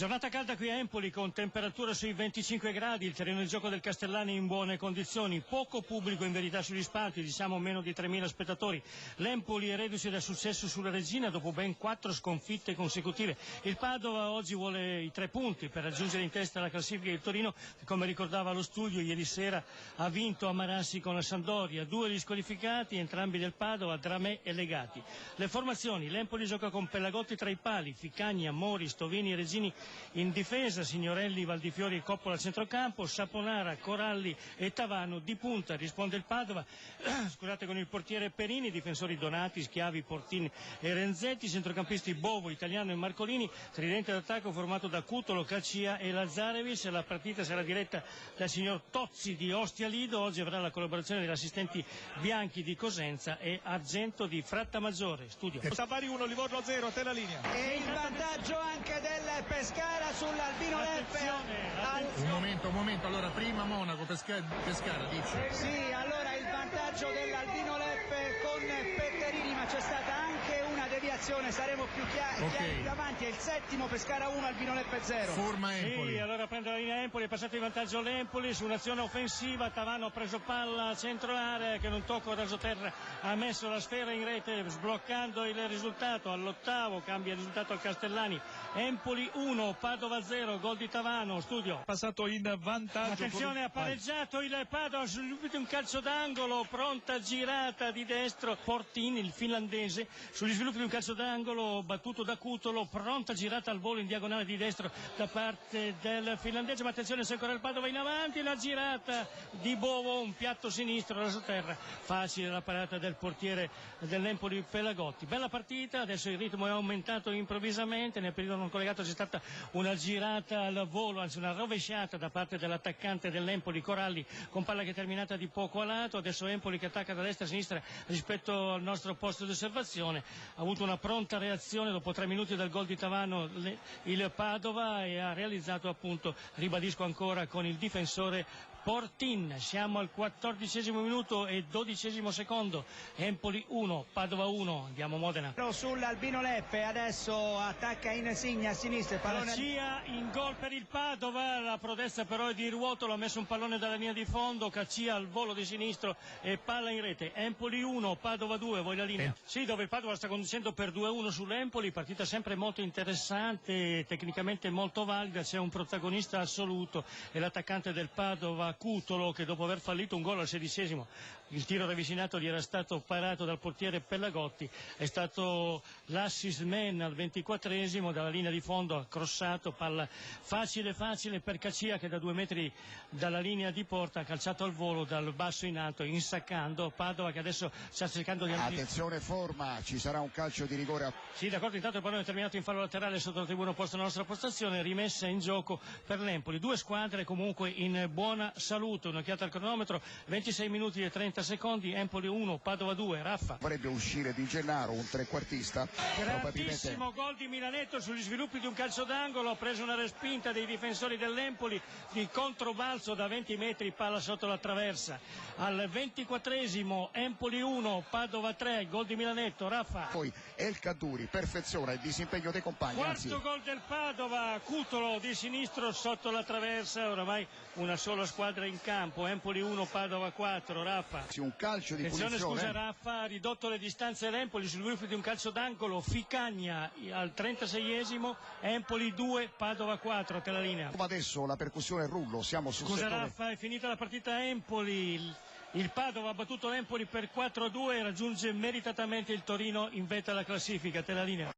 Giornata calda qui a Empoli con temperatura sui 25 gradi, il terreno di gioco del Castellani in buone condizioni, poco pubblico in verità sugli spalti, diciamo meno di 3.000 spettatori. L'Empoli è reduce dal successo sulla Regina dopo ben 4 sconfitte consecutive. Il Padova oggi vuole i 3 punti per raggiungere in testa la classifica. Il Torino, che come ricordava lo studio ieri sera, ha vinto a Marassi con la Sampdoria, 2 gli squalificati, entrambi del Padova, Dramé e Legati. Le formazioni: l'Empoli gioca con Pellagotti tra i pali, Ficagna, Mori, Stovini e Regini in difesa, Signorelli, Valdifiori e Coppola a centrocampo, Saponara, Coralli e Tavano di punta. Risponde il Padova con il portiere Perini, difensori Donati, Schiavi, Portini e Renzetti, centrocampisti Bovo, Italiano e Marcolini, tridente d'attacco formato da Cutolo, Cacia e Lazzarevis. La partita sarà diretta dal signor Tozzi di Ostia Lido. Oggi avrà la collaborazione degli assistenti Bianchi di Cosenza e Argento di Frattamaggiore. Studio. Bari 1, Livorno 0, a te la linea. E il vantaggio anche del Pescara sull'Albino Leppe. Un momento, allora prima Monaco, Pescara dice. Sì, allora il vantaggio dell'Albino Leppe con Petterini, ma c'è stata anche una deviazione, saremo più chiari più avanti. È il settimo, Pescara 1, Albino Leppe 0. Forma Empoli. Sì, allora prende la linea Empoli, è passato in vantaggio l'Empoli su un'azione offensiva. Tavano ha preso palla centro area, che non tocco rasoterra ha messo la sfera in rete sbloccando il risultato. All'ottavo cambia il risultato al Castellani. Empoli 1, Padova 0, gol di Tavano. Studio. Passato in vantaggio. Attenzione, ha pareggiato il Padova subito un calcio d'angolo, pronta girata di destro Portini, il finlandese, sugli sviluppi di un calcio d'angolo battuto da Cutolo, pronta girata al volo in diagonale di destro da parte del finlandese. Ma attenzione, se ancora il Padova in avanti, la girata di Bovo, un piatto sinistro rasoterra, facile la parata del portiere dell'Empoli Pellagotti. Bella partita, adesso il ritmo è aumentato improvvisamente, nel periodo non collegato c'è stata una girata al volo, anzi una rovesciata da parte dell'attaccante dell'Empoli Coralli, con palla che è terminata di poco a lato. Adesso Empoli che attacca da destra a sinistra rispetto al nostro posto di osservazione. Ha avuto una pronta reazione dopo 3 minuti dal gol di Tavano il Padova, e ha realizzato, appunto, ribadisco ancora, con il difensore Portin. Siamo al 14° minuto e 12° secondo. Empoli 1, Padova 1. Andiamo a Modena. Sull'Albino Leppe adesso attacca Insigne a sinistra. Cacia in gol per il Padova. La prodezza però è di Ruotolo, ha messo un pallone dalla linea di fondo. Cacia al volo di sinistro e palla in rete. Empoli 1, Padova 2. Voi la linea. Sì, dove il Padova sta conducendo per 2-1 sull'Empoli. Partita sempre molto interessante, tecnicamente molto valida. C'è un protagonista assoluto, è l'attaccante del Padova Cutolo, che dopo aver fallito un gol al 16°, il tiro ravvicinato gli era stato parato dal portiere Pellagotti, è stato l'assist man al 24° dalla linea di fondo, ha crossato, palla facile per Cacia, che da 2 metri dalla linea di porta ha calciato al volo dal basso in alto, insaccando. Padova che adesso sta cercando di... Attenzione Forma, ci sarà un calcio di rigore. Sì, d'accordo, intanto il pallone è terminato in fallo laterale sotto la tribuna opposta alla nostra postazione, rimessa in gioco per l'Empoli. 2 squadre comunque in buona salute. Un'occhiata al cronometro, 26 minuti e 30 secondi, Empoli 1, Padova 2, Raffa. Dovrebbe uscire Di Gennaro, un trequartista. Grandissimo gol di Milanetto sugli sviluppi di un calcio d'angolo, ha preso una respinta dei difensori dell'Empoli di controbalzo da 20 metri, palla sotto la traversa. Al 24°, Empoli 1, Padova 3, gol di Milanetto, Raffa. Poi El Kaddouri perfeziona il disimpegno dei compagni. Quarto gol del Padova, Cutolo di sinistro sotto la traversa. Oramai una sola squadra in campo, Empoli 1, Padova 4, Raffa. Un calcio di punizione. Scusa Raffa, ha ridotto le distanze l'Empoli sul sviluppo di un calcio d'angolo. Ficagna al 36°, Empoli 2, Padova 4, te la linea. Adesso la percussione Rullo, siamo sul Scusa settore. Raffa, è finita la partita Empoli. Il Padova ha battuto l'Empoli per 4-2 e raggiunge meritatamente il Torino in vetta alla classifica, te la linea.